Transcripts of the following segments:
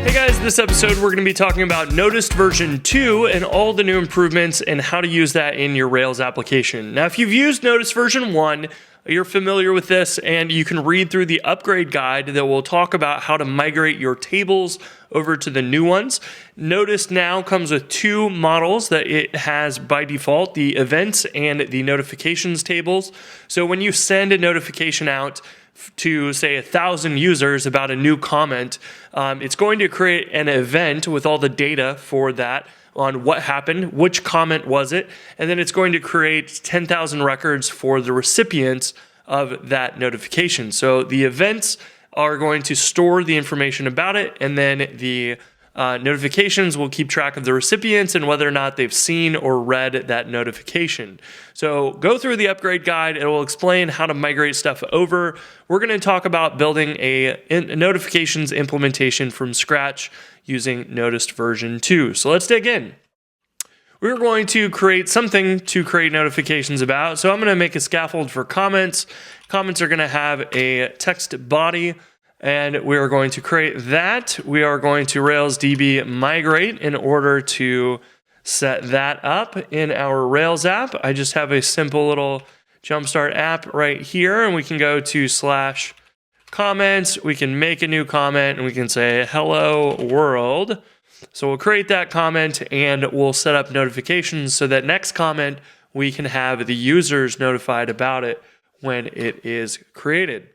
Hey guys, this episode we're going to be talking about Noticed version 2 and all the new improvements and how to use that in your Rails application. Now, if you've used Noticed version 1, you're familiar with this and you can read through the upgrade guide that will talk about how to migrate your tables over to the new ones. Noticed now comes with two models that it has by default, the events and the notifications tables. So when you send a notification out to say 1,000 users about a new comment, it's going to create an event with all the data for that on what happened, which comment was it, and then it's going to create 10,000 records for the recipients of that notification. So the events are going to store the information about it, and then the notifications will keep track of the recipients and whether or not they've seen or read that notification. So go through the upgrade guide. It will explain how to migrate stuff over. We're going to talk about building a notifications implementation from scratch using Noticed version 2. So let's dig in. We're going to create something to create notifications about. So I'm going to make a scaffold for comments. Comments are going to have a text body, and we are going to create that. We are going to Rails DB migrate in order to set that up in our Rails app. I just have a simple little Jumpstart app right here, and we can go to /comments. We can make a new comment, and we can say hello world. So we'll create that comment, and we'll set up notifications so that next comment we can have the users notified about it when it is created.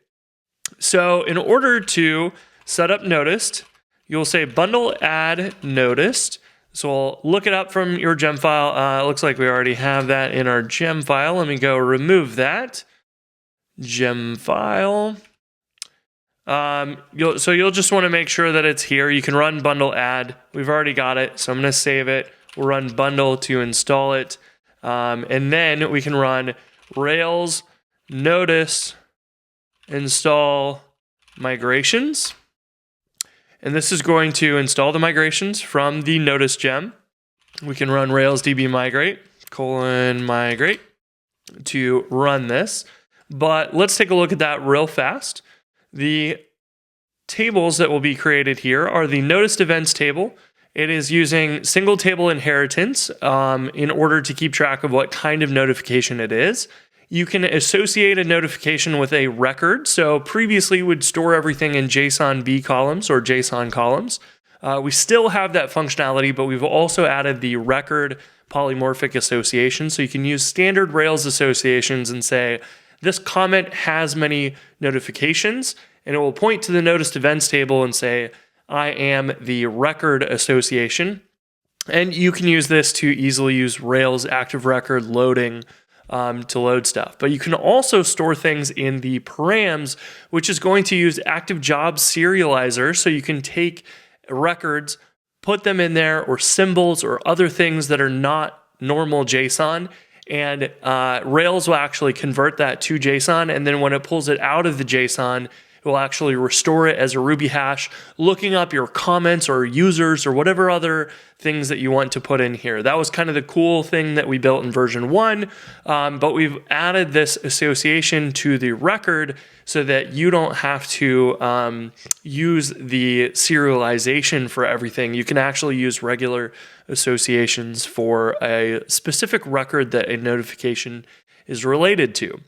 So in order to set up Noticed, you'll say bundle add Noticed. So we'll look it up from your gem file. It looks like we already have that in our gem file. Let me go remove that gem file. You'll just want to make sure that it's here. You can run bundle add. We've already got it, so I'm going to save it. We'll run bundle to install it. And then we can run Rails Notice install migrations. And this is going to install the migrations from the Notice gem. We can run Rails DB migrate, migrate to run this. But let's take a look at that real fast. The tables that will be created here are the Noticed events table. It is using single table inheritance in order to keep track of what kind of notification it is. You can associate a notification with a record. So previously we would store everything in JSON B columns or JSON columns. We still have that functionality, but we've also added the record polymorphic association. So you can use standard Rails associations and say, this comment has many notifications, and it will point to the Noticed events table and say, I am the record association. And you can use this to easily use Rails active record loading to load stuff. But you can also store things in the params, which is going to use active job serializer. So you can take records, put them in there, or symbols or other things that are not normal JSON. And Rails will actually convert that to JSON. And then when it pulls it out of the JSON, it will actually restore it as a Ruby hash, looking up your comments or users or whatever other things that you want to put in here. That was kind of the cool thing that we built in version 1, but we've added this association to the record so that you don't have to use the serialization for everything. You can actually use regular associations for a specific record that a notification is related to.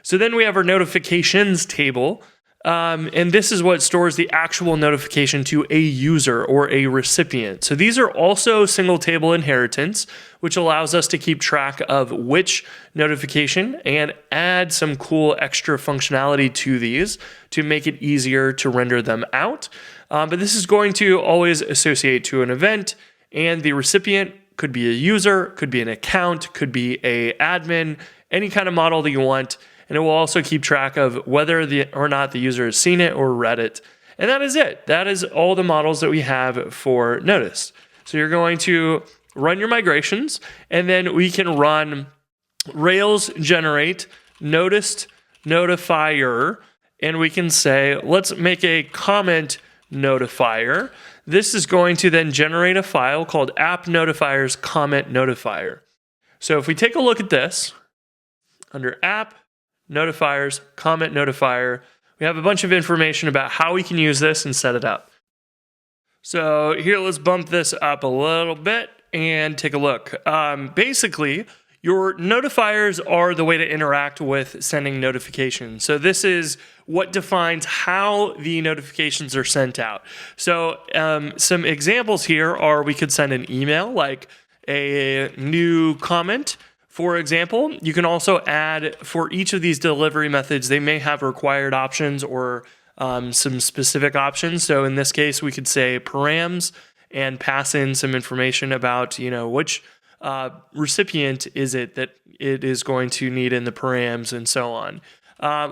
So then we have our notifications table. And this is what stores the actual notification to a user or a recipient. So these are also single table inheritance, which allows us to keep track of which notification and add some cool extra functionality to these to make it easier to render them out. But this is going to always associate to an event, and the recipient could be a user, could be an account, could be an admin, any kind of model that you want. And it will also keep track of whether or not the user has seen it or read it. And that is it. That is all the models that we have for Notice. So you're going to run your migrations, and then we can run Rails generate Noticed notifier, and we can say, let's make a comment notifier. This is going to then generate a file called app notifiers comment notifier. So if we take a look at this, under app notifiers, comment notifier, we have a bunch of information about how we can use this and set it up. So here, let's bump this up a little bit and take a look. Basically, your notifiers are the way to interact with sending notifications. So this is what defines how the notifications are sent out. So some examples here are we could send an email, like a new comment, for example. You can also add, for each of these delivery methods, they may have required options or some specific options. So in this case, we could say params and pass in some information about, which recipient is it that it is going to need in the params and so on.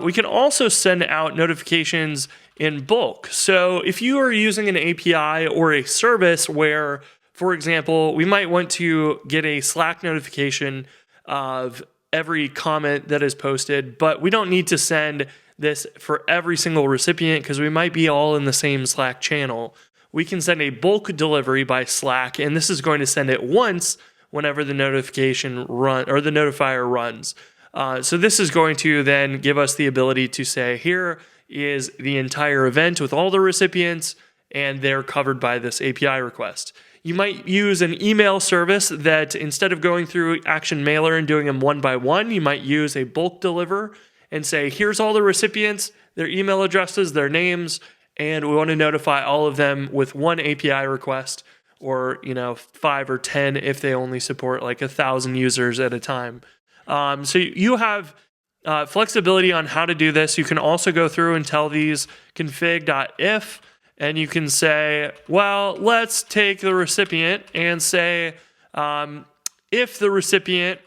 We can also send out notifications in bulk. So if you are using an API or a service where, for example, we might want to get a Slack notification of every comment that is posted, but we don't need to send this for every single recipient because we might be all in the same Slack channel. We can send a bulk delivery by Slack, and this is going to send it once whenever the notification run or the notifier runs. So this is going to then give us the ability to say, here is the entire event with all the recipients, and they're covered by this API request. You might use an email service that instead of going through Action Mailer and doing them one by one, you might use a bulk deliver and say, here's all the recipients, their email addresses, their names, and we want to notify all of them with one API request, or 5 or 10 if they only support like 1,000 users at a time. So you have flexibility on how to do this. You can also go through and tell these config.if, and you can say, well, let's take the recipient and say, if the recipient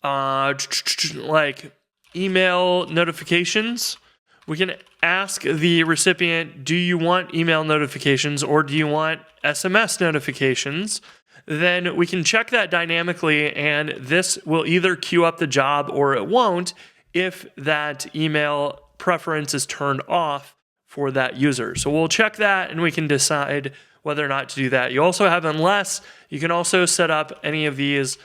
like email notifications, we can ask the recipient, do you want email notifications or do you want SMS notifications? Then we can check that dynamically, and this will either queue up the job or it won't if that email preference is turned off for that user. So we'll check that and we can decide whether or not to do that. You also have unless. You can also set up any of these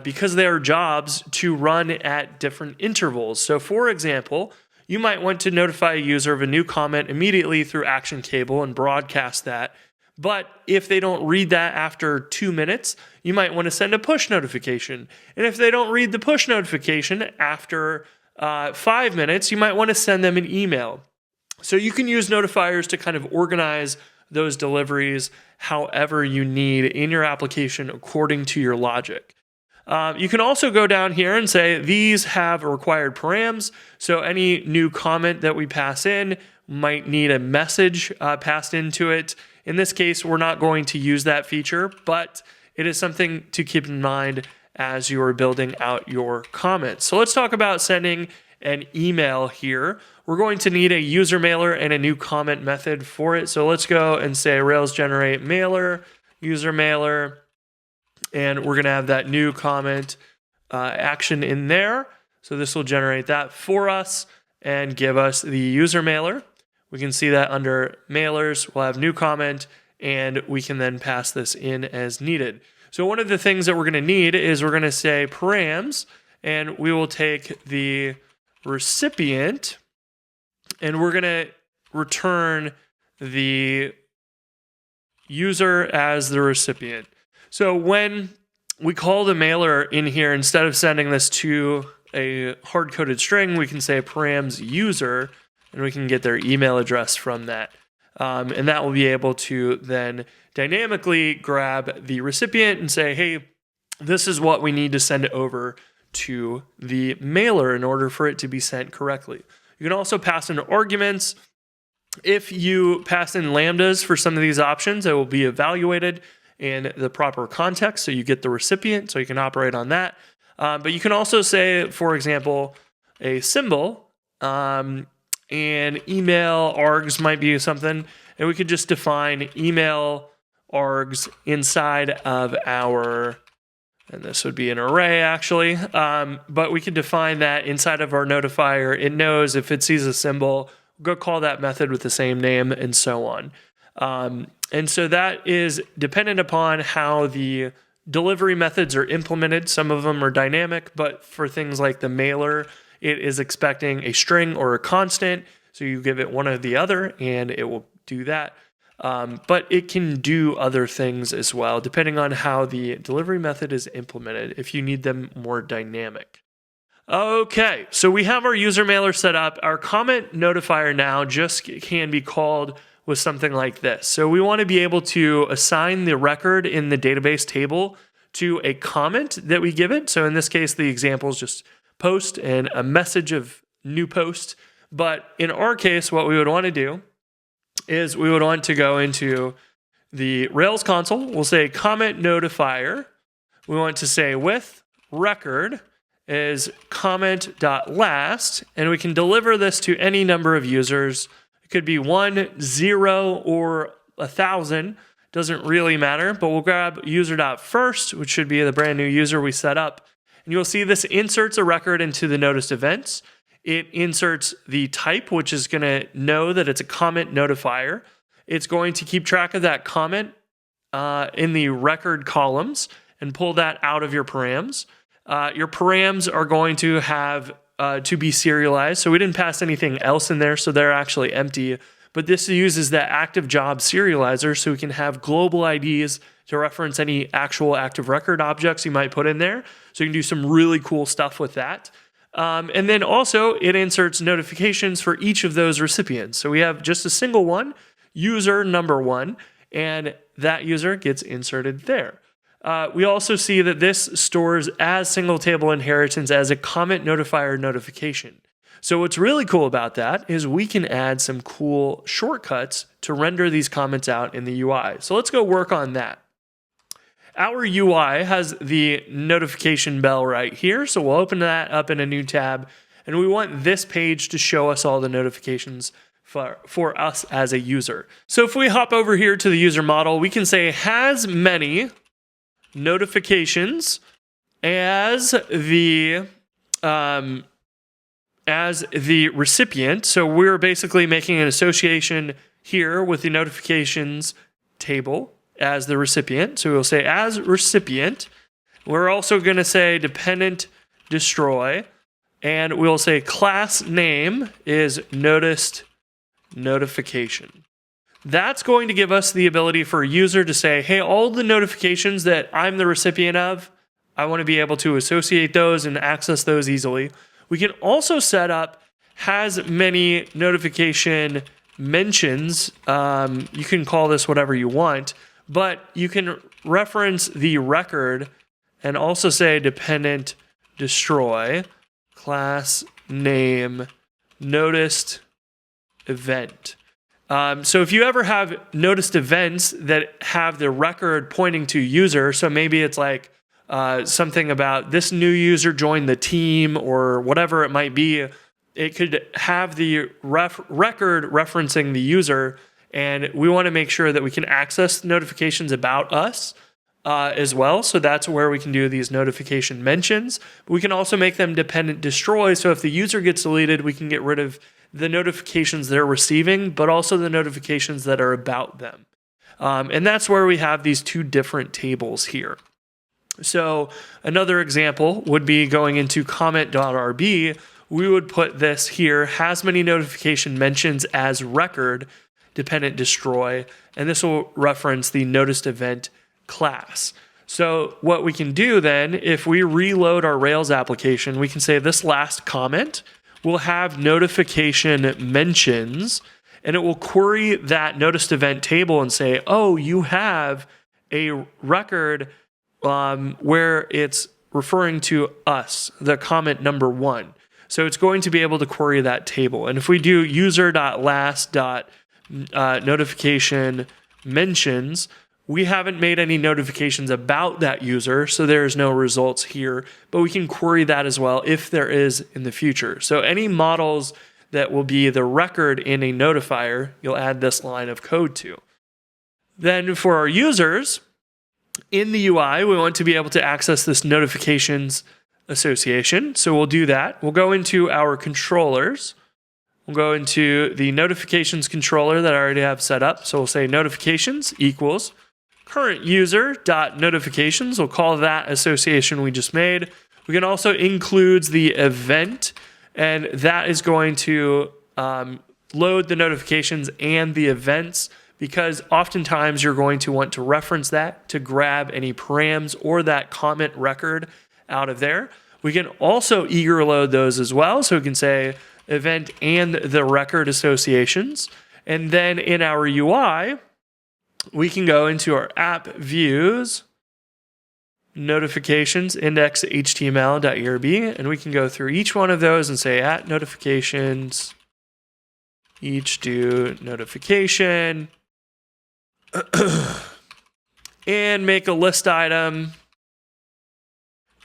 because they are jobs to run at different intervals. So for example, you might want to notify a user of a new comment immediately through Action Cable and broadcast that. But if they don't read that after 2 minutes, you might want to send a push notification. And if they don't read the push notification after 5 minutes, you might want to send them an email. So you can use notifiers to kind of organize those deliveries however you need in your application according to your logic. You can also go down here and say these have required params. So any new comment that we pass in might need a message passed into it. In this case, we're not going to use that feature, but it is something to keep in mind as you are building out your comments. So let's talk about sending an email here. We're going to need a user mailer and a new comment method for it. So let's go and say Rails generate mailer, user mailer, and we're going to have that new comment action in there. So this will generate that for us and give us the user mailer. We can see that under mailers, we'll have new comment, and we can then pass this in as needed. So one of the things that we're going to need is we're going to say params, and we will take the recipient, and we're going to return the user as the recipient. So when we call the mailer in here, instead of sending this to a hard-coded string, we can say params user, and we can get their email address from that. And that will be able to then dynamically grab the recipient and say, hey, this is what we need to send over to the mailer in order for it to be sent correctly. You can also pass in arguments. If you pass in lambdas for some of these options, it will be evaluated in the proper context, so you get the recipient, so you can operate on that. But you can also say, for example, a symbol, and email args might be something, and we could just define email args inside of our, and this would be an array actually, but we could define that inside of our notifier. It knows if it sees a symbol, go call that method with the same name and so on. And so that is dependent upon how the delivery methods are implemented. Some of them are dynamic, but for things like the mailer, it is expecting a string or a constant. So you give it one or the other, and it will do that. but it can do other things as well, depending on how the delivery method is implemented, if you need them more dynamic. Okay, so we have our user mailer set up. Our comment notifier now just can be called with something like this. So we want to be able to assign the record in the database table to a comment that we give it. So in this case, the example is just post and a message of new post. But in our case, what we would want to do is we would want to go into the Rails console. We'll say comment notifier. We want to say with record is comment.last, and we can deliver this to any number of users. It could be 1, 0, or 1,000. Doesn't really matter, but we'll grab user.first, which should be the brand new user we set up. And you'll see this inserts a record into the noticed events. It inserts the type, which is going to know that it's a comment notifier. It's going to keep track of that comment in the record columns and pull that out of your params. Your params are going to have to be serialized. So we didn't pass anything else in there, so they're actually empty. But this uses that active job serializer so we can have global IDs to reference any actual active record objects you might put in there. So you can do some really cool stuff with that. And then also it inserts notifications for each of those recipients. So we have just a single one, user number 1, and that user gets inserted there. We also see that this stores as single table inheritance as a comment notifier notification. So what's really cool about that is we can add some cool shortcuts to render these comments out in the UI. So let's go work on that. Our UI has the notification bell right here. So we'll open that up in a new tab. And we want this page to show us all the notifications for us as a user. So if we hop over here to the user model, we can say has many notifications as the recipient. So we're basically making an association here with the notifications table as the recipient. So we'll say as recipient. We're also going to say dependent destroy, and we'll say class name is noticed notification. That's going to give us the ability for a user to say, hey, all the notifications that I'm the recipient of, I want to be able to associate those and access those easily. We can also set up has many notification mentions. You can call this whatever you want, but you can reference the record and also say dependent destroy class name noticed event. So if you ever have noticed events that have the record pointing to user, so maybe it's like something about this new user joined the team or whatever it might be, it could have the record referencing the user, and we want to make sure that we can access notifications about us as well. So that's where we can do these notification mentions. We can also make them dependent destroy. So if the user gets deleted, we can get rid of the notifications they're receiving, but also the notifications that are about them. And that's where we have these two different tables here. So another example would be going into comment.rb. We would put this here, has many notification mentions as record, dependent destroy, and this will reference the noticed event class. So what we can do then, if we reload our Rails application, we can say this last comment will have notification mentions, and it will query that noticed event table and say, oh, you have a record where it's referring to us, the comment number 1. So it's going to be able to query that table. And if we do user.last.notification mentions, we haven't made any notifications about that user, so there's no results here, but we can query that as well if there is in the future. So any models that will be the record in a notifier, you'll add this line of code to. Then for our users, in the UI, we want to be able to access this notifications association. So we'll do that. We'll go into our controllers. We'll go into the notifications controller that I already have set up. So we'll say notifications equals current user.notifications. We'll call that association we just made. We can also include the event, and that is going to load the notifications and the events because oftentimes you're going to want to reference that to grab any params or that comment record out of there. We can also eager load those as well. So we can say event and the record associations. And then in our UI, we can go into our app views, notifications, index html.erb, and we can go through each one of those and say at notifications, each do notification, and make a list item.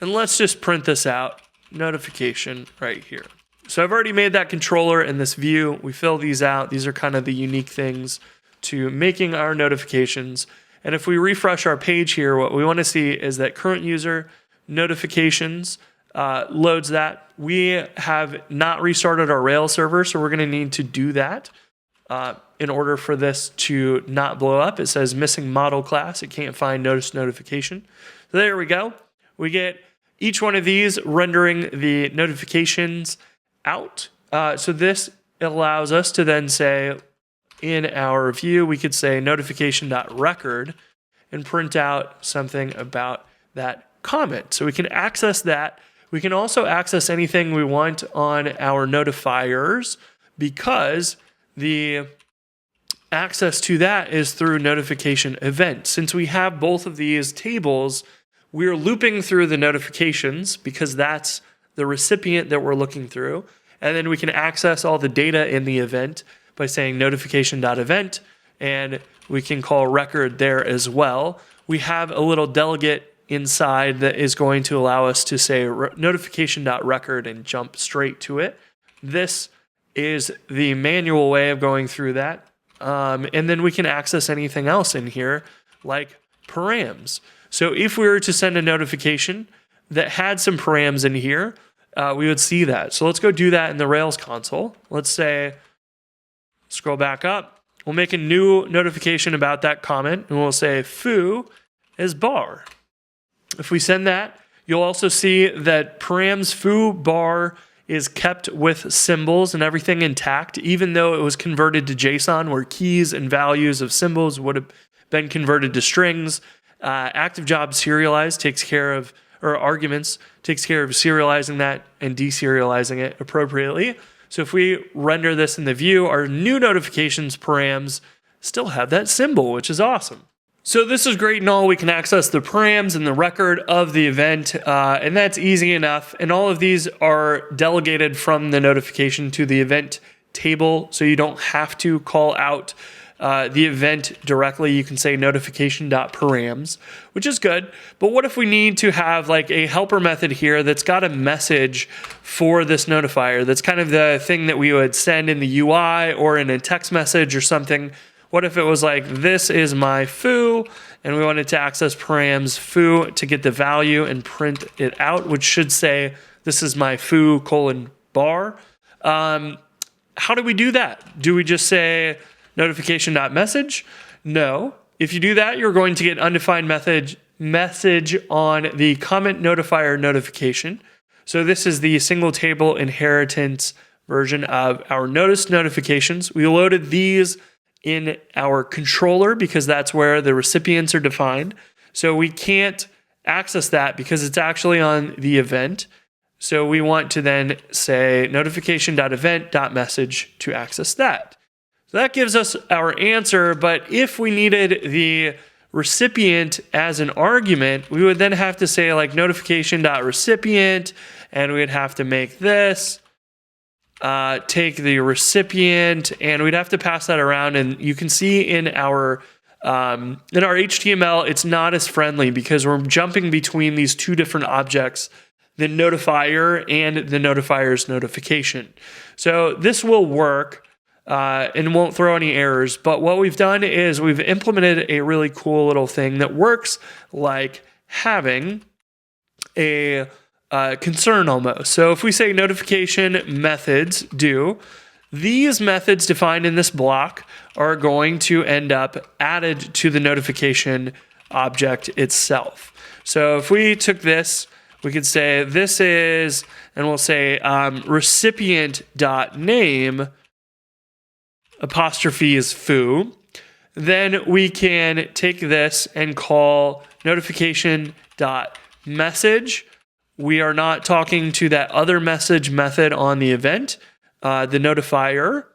And let's just print this out, notification right here. So I've already made that controller in this view. We fill these out. These are kind of the unique things to making our notifications. And if we refresh our page here, what we want to see is that current user notifications loads that. We have not restarted our Rails server, so we're going to need to do that in order for this to not blow up. It says missing model class. It can't find notice notification. So there we go. We get each one of these rendering the notifications out. So this allows us to then say, in our view, we could say notification.record and print out something about that comment. So we can access that. We can also access anything we want on our notifiers because the access to that is through notification event. Since we have both of these tables, we're looping through the notifications because that's the recipient that we're looking through. And then we can access all the data in the event by saying notification.event, and we can call record there as well. We have a little delegate inside that is going to allow us to say notification.record and jump straight to it. This is the manual way of going through that. And then we can access anything else in here, like params. So if we were to send a notification that had some params in here, we would see that. So let's go do that in the Rails console. Let's say, scroll back up. We'll make a new notification about that comment, and we'll say foo is bar. If we send that, you'll also see that params foo bar is kept with symbols and everything intact, even though it was converted to JSON, where keys and values of symbols would have been converted to strings. Active job serialize takes care of, or arguments takes care of serializing that and deserializing it appropriately. So if we render this in the view, our new notifications params still have that symbol, which is awesome. So this is great and all. We can access the params and the record of the event, and that's easy enough. And all of these are delegated from the notification to the event table, so you don't have to call out the event directly. You can say notification.params, which is good. But what if we need to have like a helper method here that's got a message for this notifier? That's kind of the thing that we would send in the UI or in a text message or something. What if it was like, this is my foo, and we wanted to access params foo to get the value and print it out, which should say, this is my foo : bar. How do we do that? Do we just say notification.message? No. If you do that, you're going to get undefined message on the comment notifier notification. So this is the single table inheritance version of our notice notifications. We loaded these in our controller because that's where the recipients are defined. So we can't access that because it's actually on the event. So we want to then say notification.event.message to access that. So that gives us our answer, but if we needed the recipient as an argument, we would then have to say like notification.recipient, and we'd have to make this, take the recipient, and we'd have to pass that around. And you can see in our HTML, it's not as friendly because we're jumping between these two different objects, the notifier and the notifier's notification. So this will work and won't throw any errors. But what we've done is we've implemented a really cool little thing that works like having a concern almost. So if we say notification methods do, these methods defined in this block are going to end up added to the notification object itself. So if we took this, we could say this is, and we'll say recipient.name apostrophe is foo. then we can take this and call notification.message. We are not talking to that other message method on the event, the notifier,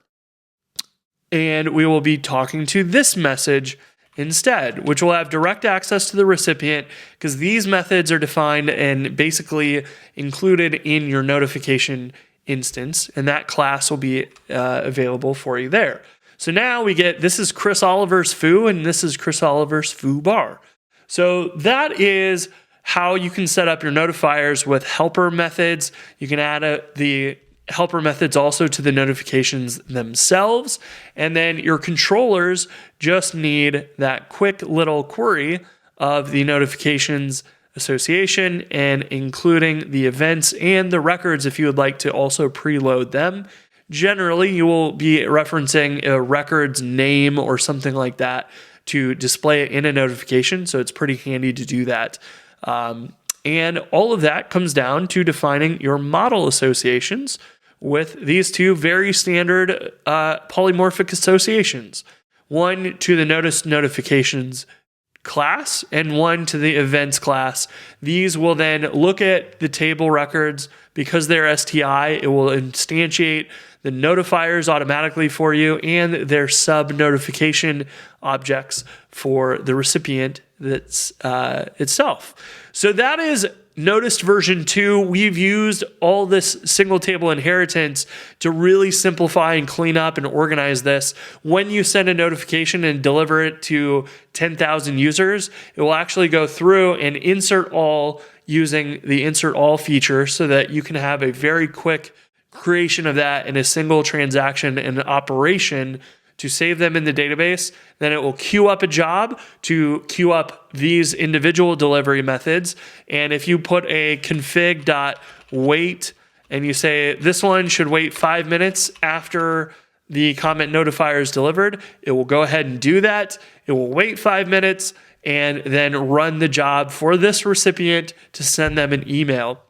and we will be talking to this message instead, which will have direct access to the recipient because these methods are defined and basically included in your notification instance, and that class will be available for you there. So now we get, this is Chris Oliver's foo, and this is Chris Oliver's foo bar. So that is how you can set up your notifiers with helper methods. You can add the helper methods also to the notifications themselves. And then your controllers just need that quick little query of the notifications association and including the events and the records if you would like to also preload them. Generally, you will be referencing a record's name or something like that to display it in a notification. So it's pretty handy to do that. And all of that comes down to defining your model associations with these two very standard polymorphic associations. One to the notice notifications class and one to the events class. These will then look at the table records. Because they're STI, it will instantiate the notifiers automatically for you and their sub-notification objects for the recipient that's itself. So that is Noticed version 2. We've used all this single table inheritance to really simplify and clean up and organize this. When you send a notification and deliver it to 10,000 users, it will actually go through and insert all using the insert all feature so that you can have a very quick creation of that in a single transaction and operation to save them in the database. Then it will queue up a job to queue up these individual delivery methods. And if you put a config.wait and you say this one should wait 5 minutes after the comment notifier is delivered, it will go ahead and do that. It will wait 5 minutes and then run the job for this recipient to send them an email.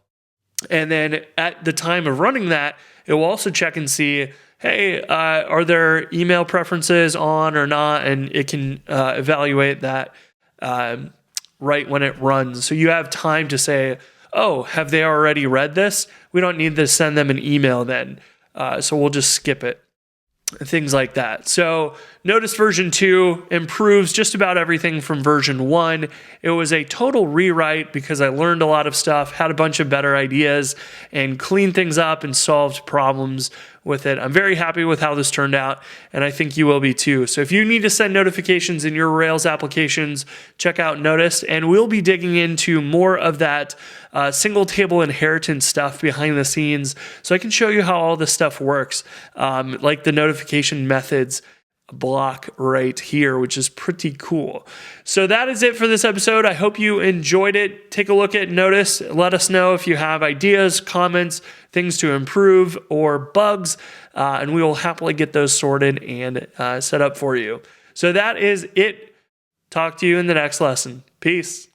And then at the time of running that, it will also check and see, hey, are there email preferences on or not? And it can evaluate that right when it runs. So you have time to say, oh, have they already read this? We don't need to send them an email then. So we'll just skip it. Things like that. So Notice version 2 improves just about everything from version 1. It was a total rewrite because I learned a lot of stuff, had a bunch of better ideas, and cleaned things up and solved problems with it. I'm very happy with how this turned out, and I think you will be too. So if you need to send notifications in your Rails applications, check out Notice, and we'll be digging into more of that single table inheritance stuff behind the scenes so I can show you how all this stuff works, like the notification methods block right here, which is pretty cool. So that is it for this episode. I hope you enjoyed it. Take a look at Notice. Let us know if you have ideas, comments, things to improve, or bugs, and we will happily get those sorted and set up for you. So that is it. Talk to you in the next lesson. Peace.